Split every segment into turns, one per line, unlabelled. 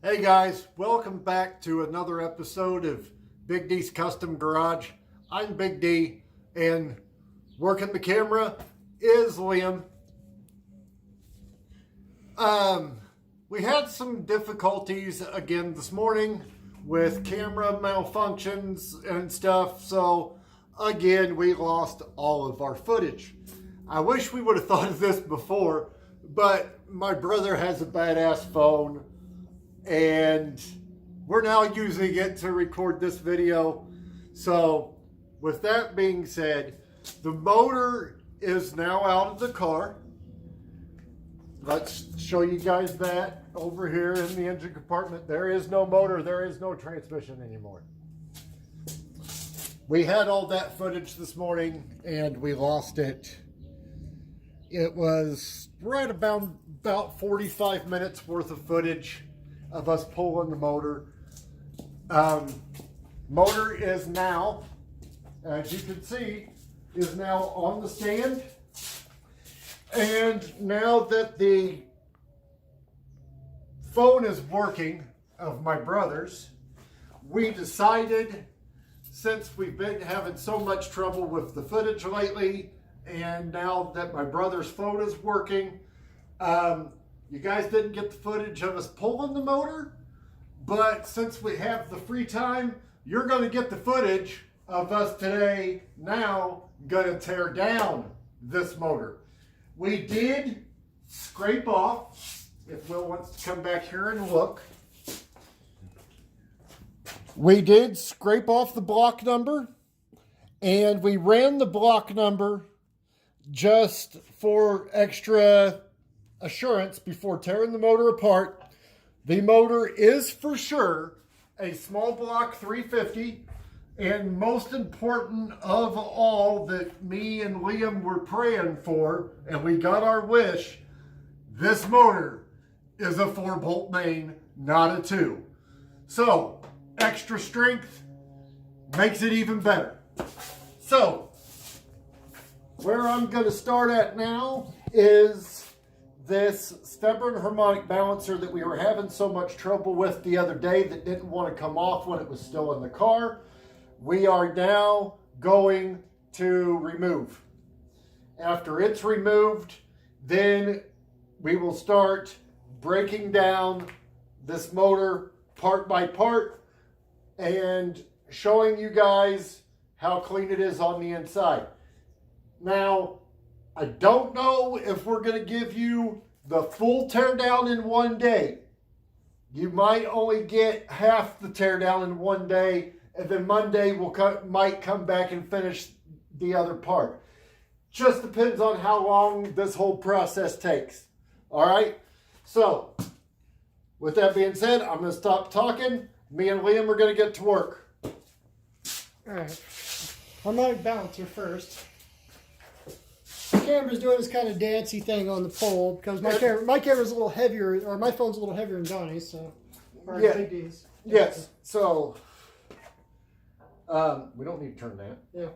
Hey guys, welcome back to another episode of Big D's Custom Garage. I'm Big D, and working the camera is Liam. We had some difficulties again this morning with camera malfunctions and stuff, so again we lost all of our footage. I wish we would have thought of this before, but my brother has a badass phone and we're now using it to record this video. So with that being said, the motor is now out of the car. Let's show you guys that over here in the engine compartment. There is no motor, there is no transmission anymore. We had all that footage this morning and we lost it. It was right about 45 minutes worth of footage of us pulling the motor. Motor is now, as you can see, is now on the stand. And now that the phone is working of my brother's, we decided, since we've been having so much trouble with the footage lately, and now that my brother's phone is working, you guys didn't get the footage of us pulling the motor, but since we have the free time, you're going to get the footage of us today now going to tear down this motor. We did scrape off, if Will wants to come back here and look, we did scrape off the block number, and we ran the block number just for extra assurance before tearing the motor apart. The motor is for sure a small block 350, and most important of all that me and Liam were praying for, and we got our wish, this motor is a 4-bolt main, not a 2. So extra strength makes it even better. So where I'm going to start at now is this stubborn harmonic balancer that we were having so much trouble with the other day that didn't want to come off when it was still in the car. We are now going to remove. After it's removed, then we will start breaking down this motor part by part and showing you guys how clean it is on the inside. Now, I don't know if we're going to give you the full teardown in one day. You might only get half the teardown in one day, and then Monday might come back and finish the other part. Just depends on how long this whole process takes. All right? So, with that being said, I'm going to stop talking. Me and Liam are going to get to work.
All right. Harmonic balancer first. The camera's doing this kind of dancey thing on the pole because my camera's a little heavier, or my phone's a little heavier than Donnie's, so. Or
Yeah.
Big D's.
Yes. So, we don't need to turn that.
Yeah.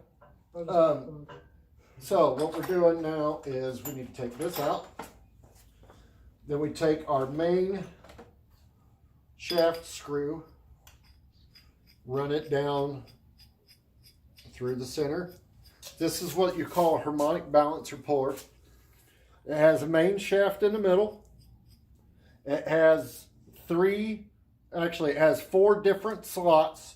So what we're doing now is we need to take this out. Then we take our main shaft screw, run it down through the center. This is what you call a harmonic balancer puller. It has a main shaft in the middle. It has it has 4 different slots.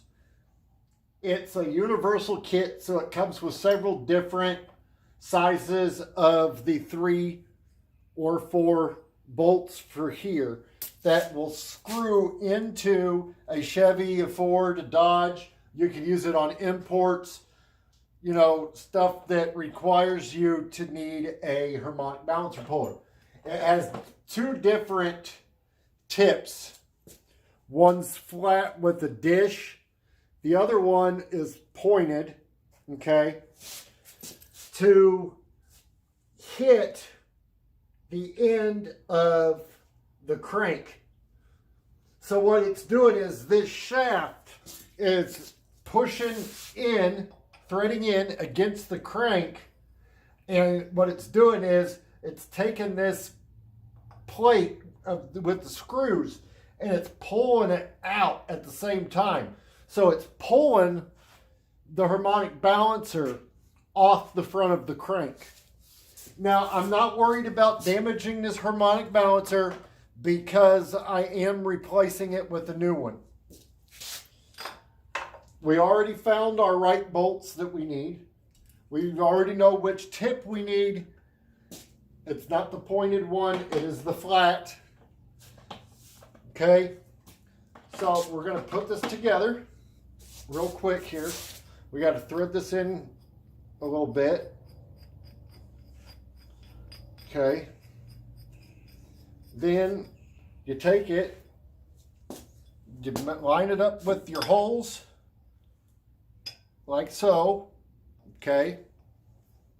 It's a universal kit, so it comes with several different sizes of the 3 or 4 bolts for here that will screw into a Chevy, a Ford, a Dodge. You can use it on imports, you know, stuff that requires you to need a harmonic balancer puller. It has 2 different tips. One's flat with a dish. The other one is pointed, okay, to hit the end of the crank. So what it's doing is this shaft is pushing in, threading in against the crank, and what it's doing is it's taking this plate with the screws and it's pulling it out at the same time. So it's pulling the harmonic balancer off the front of the crank. Now, I'm not worried about damaging this harmonic balancer because I am replacing it with a new one. We already found our right bolts that we need. We already know which tip we need. It's not the pointed one, it is the flat. Okay, so we're going to put this together real quick here. We got to thread this in a little bit. Okay, then you take it, you line it up with your holes like so. Okay,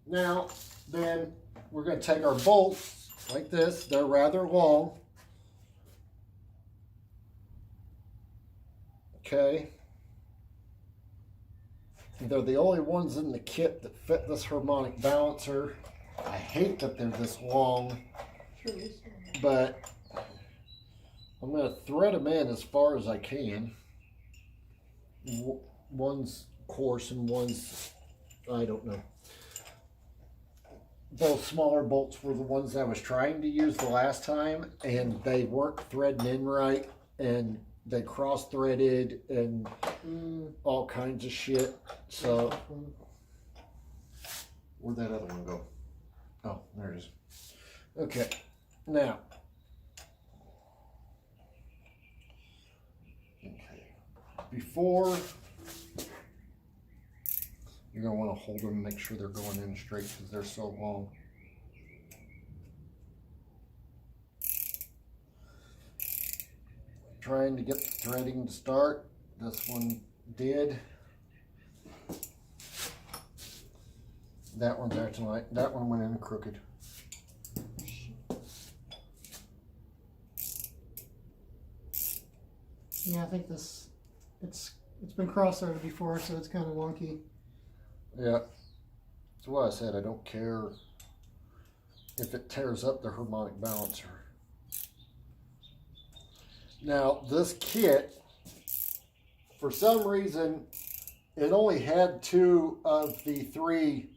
now then we're going to take our bolts like this. They're rather long. Okay, they're the only ones in the kit that fit this harmonic balancer. I hate that they're this long, but I'm going to thread them in as far as I can. One's coarse and one's, I don't know. Those smaller bolts were the ones I was trying to use the last time, and they weren't threading in right, and they cross-threaded and all kinds of shit. So, where'd that other one go? Oh, there it is. Okay, now. Okay, before, you're going to want to hold them and make sure they're going in straight because they're so long. Trying to get the threading to start. This one did. That one's acting like, that one went in crooked.
Yeah, I think it's been cross-threaded before, so it's kind of wonky.
Yeah, that's why I said I don't care if it tears up the harmonic balancer. Now, this kit, for some reason, it only had 2 of the 3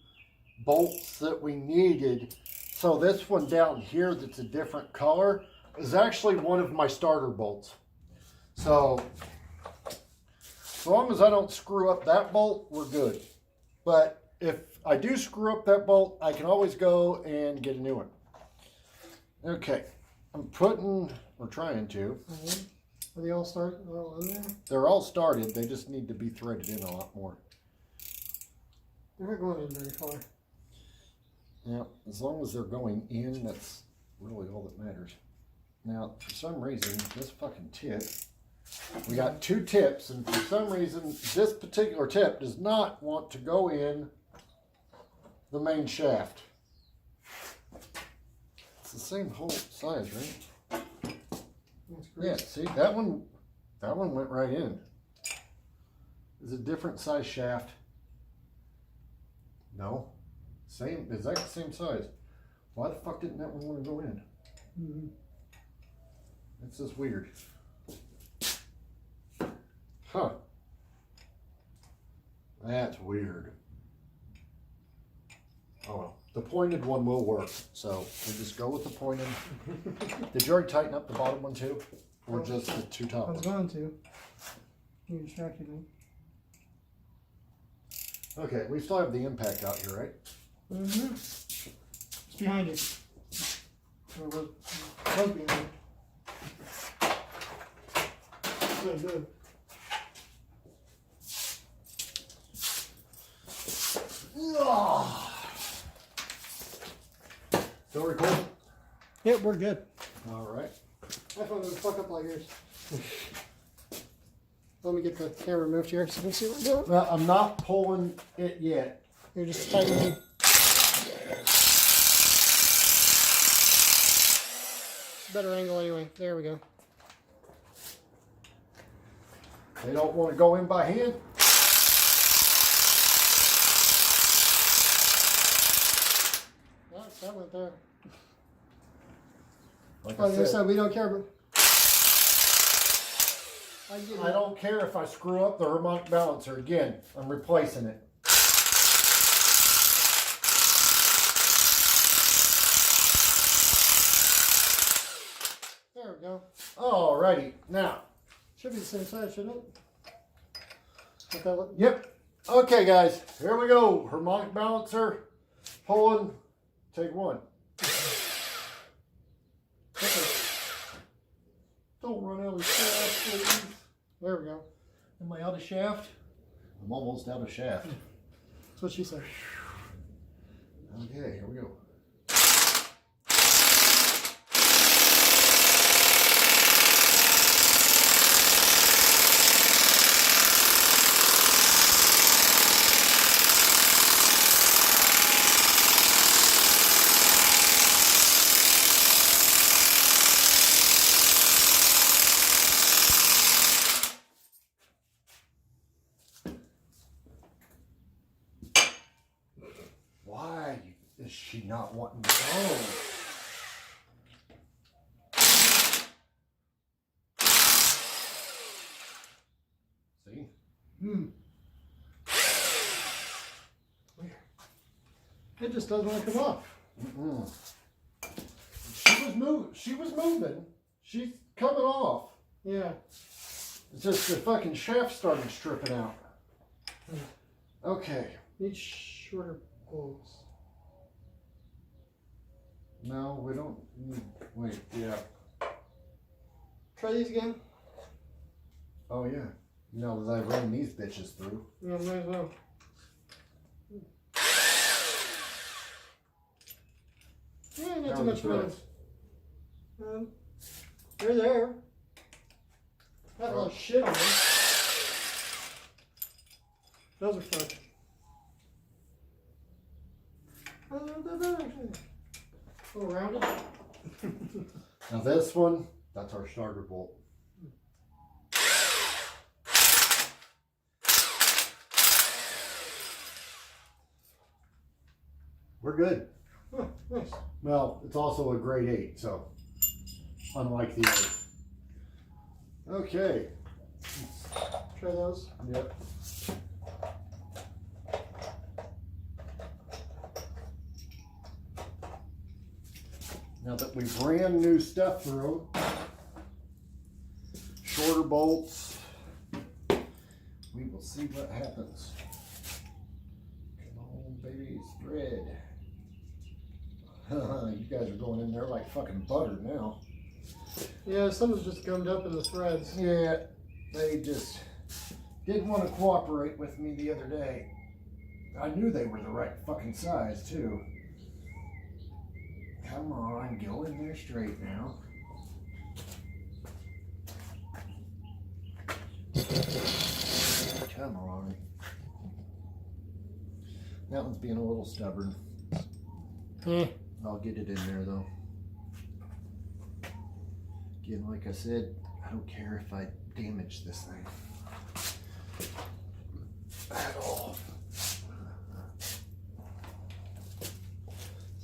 bolts that we needed. So this one down here that's a different color is actually one of my starter bolts. So, as long as I don't screw up that bolt, we're good. But if I do screw up that bolt, I can always go and get a new one. Okay, I'm putting, or trying to.
Are they all in there?
They're all started, they just need to be threaded in a lot more.
They're not going in very far.
Yeah, as long as they're going in, that's really all that matters. Now, for some reason, this fucking tip, we got 2 tips, and for some reason, this particular tip does not want to go in the main shaft. It's the same whole size, right? Yeah, see, that one went right in. Is it a different size shaft? No. Same, exact same size. Why the fuck didn't that one want to go in? Mm-hmm. It's just weird. Huh. That's weird. Oh well. The pointed one will work, so we'll just go with the pointed. Did you already tighten up the bottom one too? Or just the 2 top
I was going to. You distracted me.
Okay, we still have the impact out here, right?
Mm-hmm. It's behind you. Or was behind you. Good, good.
Still recording?
Yep, we're good.
All right.
My phone doesn't fuck up like yours. Let me get the camera moved here so you can see what we're doing.
Well, I'm not pulling it yet.
You're just tightening. Better angle anyway. There we go.
They don't want to go in by hand.
Oh, that went there.
Like
I was going to say, we don't care about...
I don't care if I screw up the harmonic balancer again. I'm replacing it.
There we go.
Alrighty, now.
Should be the same size, shouldn't it? Like that look?
Yep. Okay, guys, here we go. Harmonic balancer, pulling, take one.
Okay.
Don't run out of shaft, please.
There we go.
Am I out of shaft? I'm almost out of shaft.
That's what she said.
Okay, here we go. Why is she not wanting to go? See?
It just doesn't want to come off.
She was moving. She's coming off.
Yeah.
It's just the fucking shaft started stripping out. Okay.
Need shorter bolts.
No, we don't need. Wait, yeah.
Try these again.
Oh, yeah. Now that I've run these bitches through.
Yeah, might as well. Yeah, not too much noise. They're there. Not a lot of shit on them. Those are fun. A little rounded.
Now this one, that's our starter bolt. We're good.
Oh, nice.
Well, it's also a grade 8, so unlike the other. Okay.
Try those.
Yep. Now that we've ran new stuff through them, shorter bolts, we will see what happens. Come on, baby, thread. You guys are going in there like fucking butter now.
Yeah, something's just gummed up in the threads.
Yeah, they just didn't want to cooperate with me the other day. I knew they were the right fucking size, too. Come on, go in there straight now. Come on. That one's being a little stubborn. I'll get it in there though. Again, like I said, I don't care if I damage this thing at all.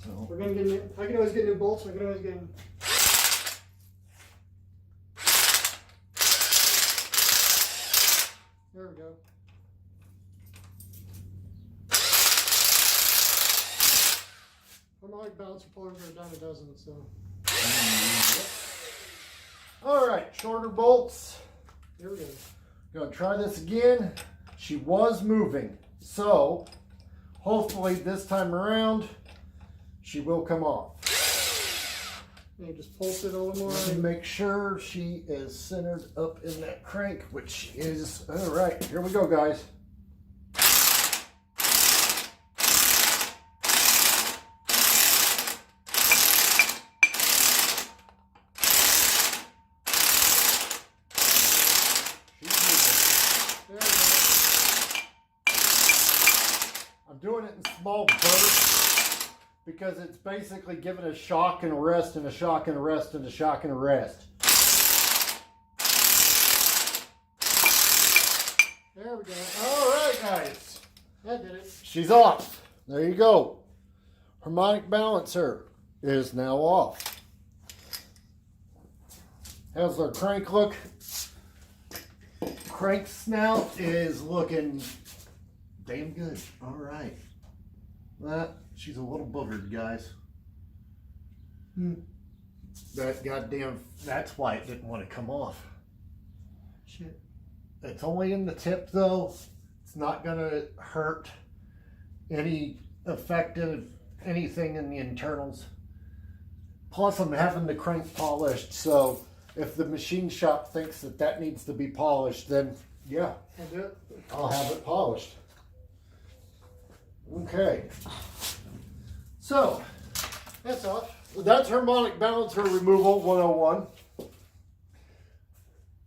So
We're gonna get new, I can always get new bolts. I can always get them. There we go. Harmonic balancer pullers are a dime a dozen, so.
all right, shorter bolts.
Here we go.
Gonna try this again. She was moving, so hopefully this time around she will come off.
And you just pulse it a little more.
Let me make sure she is centered up in that crank, which she is. All right, here we go, guys.
There we go.
I'm doing it in small bursts because it's basically giving a shock and a rest and a shock and a rest and a shock and a rest.
There we go.
All right, guys.
That did it.
She's off. There you go. Harmonic balancer is now off. How's our crank look? crank snout is looking damn good. All right. She's a little boogered, guys. That goddamn, that's why it didn't want to come off.
Shit.
It's only in the tip though. It's not gonna hurt any effective anything in the internals. Plus I'm having the crank polished, so if the machine shop thinks that that needs to be polished, then yeah,
I'll do it.
I'll have it polished. Okay. So
That's off.
that's Harmonic Balancer Removal 101.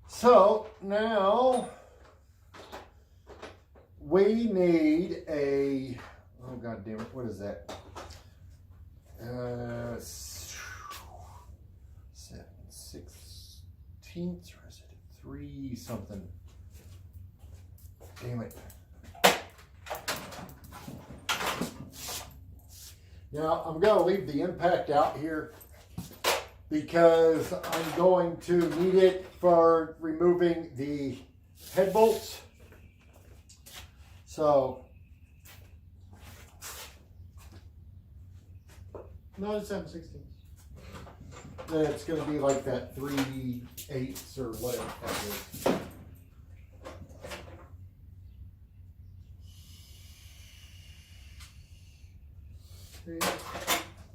So now we need a, oh god damn it, what is that? 7/16, or is it 3 something? Damn it. Now I'm going to leave the impact out here because I'm going to need it for removing the head bolts. So
No, it's 7/16.
it's going to be like that 3/8 or whatever that is.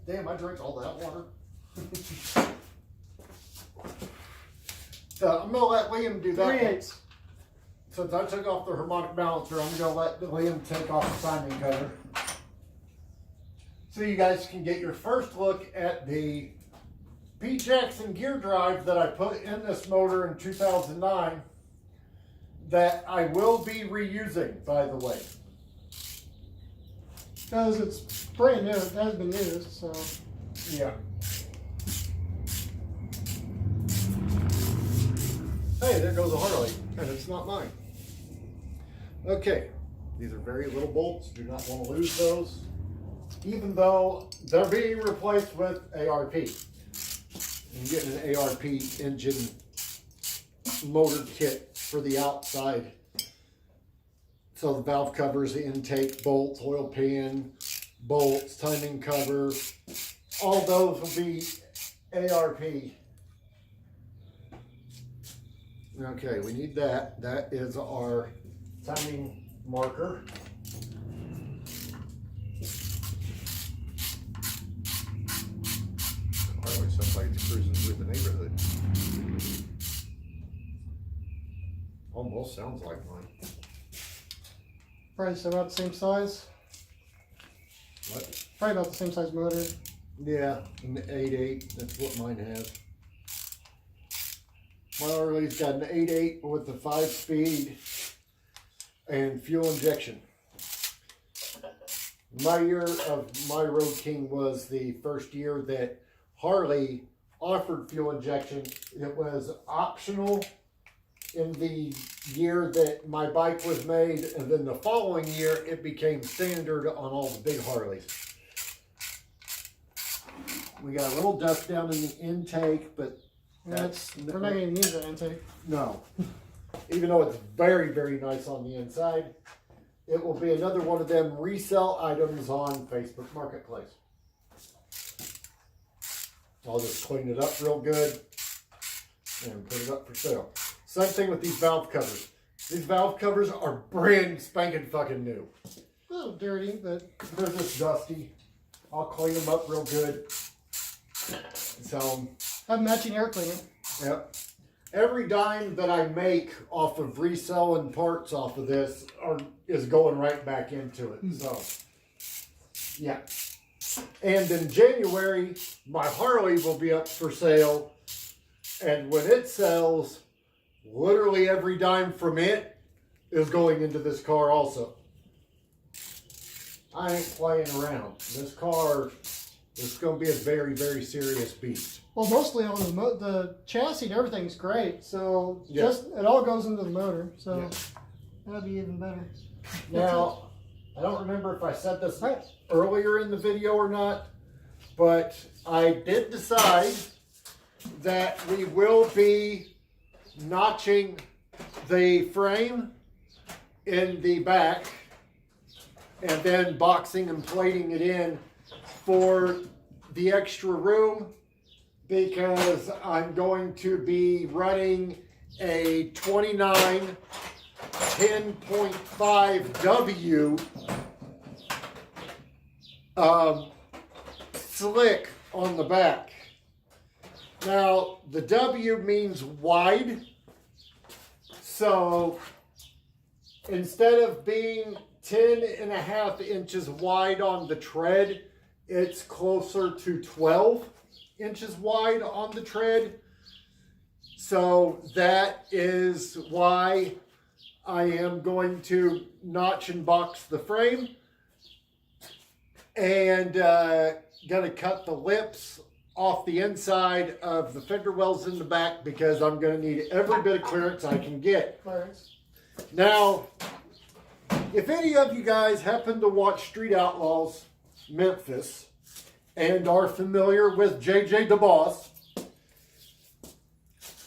Damn, I drank all that water. So I'm going to let Liam do that.
3/8.
Since I took off the harmonic balancer, I'm going to let Liam take off the timing cover. So you guys can get your first look at the Pete Jackson gear drive that I put in this motor in 2009 that I will be reusing, by the way.
Because it's brand new. It hasn't been used, so.
Yeah. Hey, there goes a Harley, and it's not mine. Okay, these are very little bolts. Do not want to lose those, even though they're being replaced with ARP. I'm getting an ARP engine motor kit for the outside. So the valve covers, the intake bolts, oil pan, bolts, timing cover, all those will be ARP. Okay, we need that. That is our timing marker.
Always sounds like it's cruising through the neighborhood.
Almost sounds like mine.
Probably about the same size.
What?
Probably about the same size motor.
Yeah, an 8.8. That's what mine has. My Harley's got an 8.8 with the 5-speed and fuel injection. My year of my Road King was the first year that Harley offered fuel injection. It was optional in the year that my bike was made, and then the following year it became standard on all the big Harleys. We got a little dust down in the intake, but
We're not going to use that intake.
no. Even though it's very, very nice on the inside, it will be another one of them resell items on Facebook Marketplace. I'll just clean it up real good and put it up for sale. Same thing with these valve covers. These valve covers are brand spanking fucking new.
A little dirty, but
They're just dusty. I'll clean them up real good. So,
have matching air cleaner.
yep. Every dime that I make off of reselling parts off of this is going right back into it. So, yeah. And in January, my Harley will be up for sale. And when it sells, literally every dime from it is going into this car also. I ain't playing around. This car is going to be a very, very serious beast.
Well, mostly on the chassis and everything's great. So
Yeah.
just it all goes into the motor. So
Yeah.
that'll be even better.
Now, I don't remember if I said this earlier in the video or not, but I did decide that we will be notching the frame in the back and then boxing and plating it in for the extra room, because I'm going to be running a 29 10.5W slick on the back. Now, the W means wide, so instead of being 10.5 inches wide on the tread, it's closer to 12 inches wide on the tread. So that is why I am going to notch and box the frame, and gonna cut the lips off the inside of the fender wells in the back, because I'm gonna need every bit of clearance I can get.
Clearance.
Now, if any of you guys happen to watch Street Outlaws Memphis and are familiar with JJ DeBoss,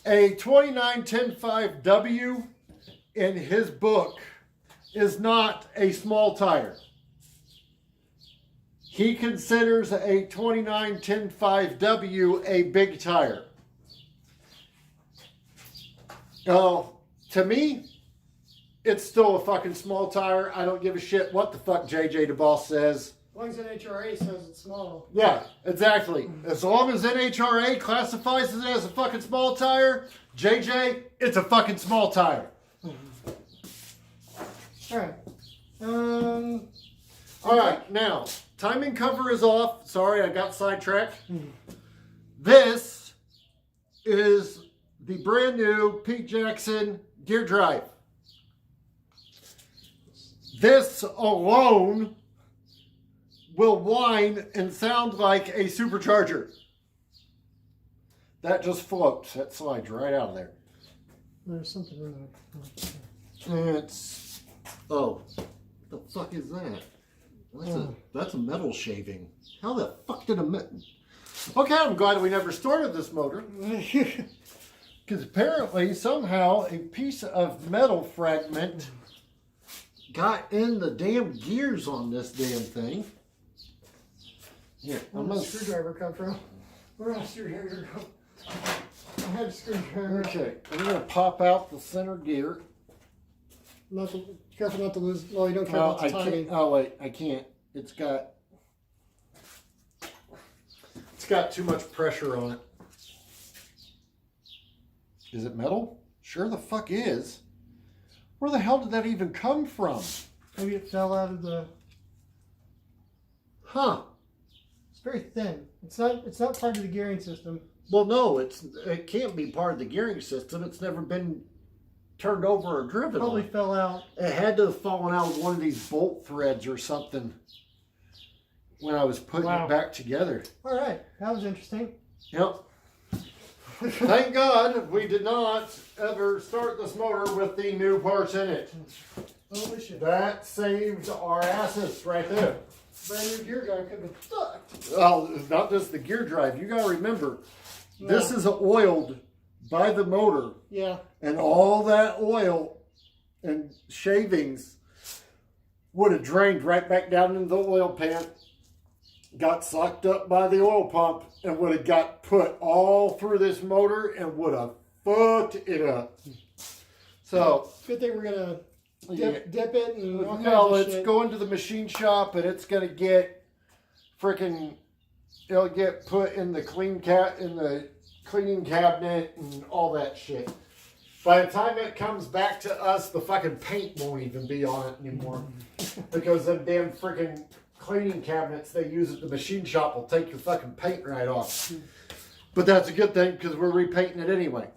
a 29-10.5W in his book is not a small tire. He considers a 29-10.5W a big tire. To me, it's still a fucking small tire. I don't give a shit what the fuck JJ DeBoss says.
As long as NHRA says it's small.
Yeah, exactly. As long as NHRA classifies it as a fucking small tire, JJ, it's a fucking small tire.
Alright.
Alright, now, timing cover is off. Sorry, I got sidetracked. This is the brand new Pete Jackson gear drive. This alone will whine and sound like a supercharger. That just floats. That slides right out of there.
There's something wrong.
It's... Oh. The fuck is that? That's a metal shaving. How the fuck did a metal... Okay, I'm glad we never started this motor. Because apparently, somehow, a piece of metal fragment got in the damn gears on this damn thing. Here,
Where did the screwdriver come from? Where did the screwdriver go? I had a screwdriver.
Okay, I'm going to pop out the center gear.
Careful not to lose. Well, you don't care about the timing.
Can't. Oh wait, I can't. It's got too much pressure on it. Is it metal? Sure the fuck is. Where the hell did that even come from?
Maybe it fell out of the.
Huh.
It's very thin. It's not part of the gearing system.
Well, no, it can't be part of the gearing system. It's never been turned over or driven.
Probably
on.
fell out.
It had to have fallen out with one of these bolt threads or something when I was putting it back together.
All right, that was interesting.
Yep. Thank God we did not ever start this motor with the new parts in it.
Holy shit.
That saved our asses right there.
Brand new gear drive could have been fucked.
Well, not just the gear drive. You got to remember, this is oiled by the motor.
Yeah.
And all that oil and shavings would have drained right back down into the oil pan, got sucked up by the oil pump, and would have got put all through this motor and would have fucked it up. So,
good thing we're gonna dip it and all
no,
kinds of
it's
shit.
going to the machine shop and it's gonna get freaking. It'll get put in the cleaning cabinet and all that shit. By the time it comes back to us, the fucking paint won't even be on it anymore. Because them damn freaking cleaning cabinets they use at the machine shop will take your fucking paint right off. But that's a good thing because we're repainting it anyway.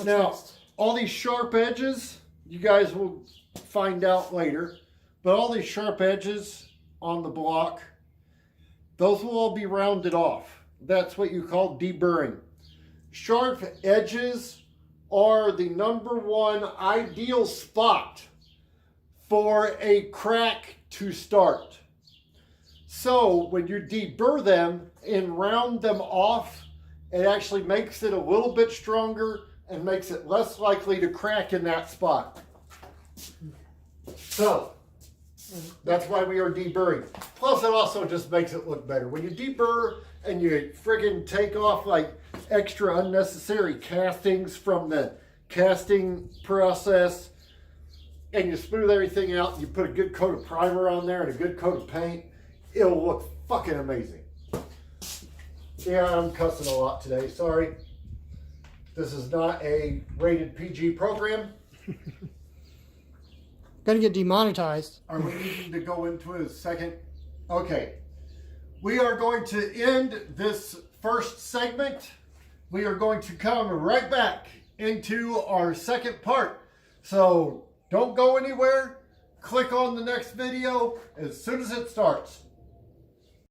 Now, all these sharp edges, you guys will find out later, but all these sharp edges on the block, those will all be rounded off. That's what you call deburring. Sharp edges are the #1 ideal spot for a crack to start. So when you deburr them and round them off, it actually makes it a little bit stronger, and makes it less likely to crack in that spot. So, that's why we are deburring. Plus, it also just makes it look better. When you deburr and you friggin' take off like extra unnecessary castings from the casting process, and you smooth everything out, and you put a good coat of primer on there and a good coat of paint, it'll look fucking amazing. Yeah, I'm cussing a lot today, sorry. This is not a rated PG program.
Gonna get demonetized.
Are we needing to go into a second? Okay. We are going to end this first segment. We are going to come right back into our second part. So don't go anywhere. Click on the next video as soon as it starts.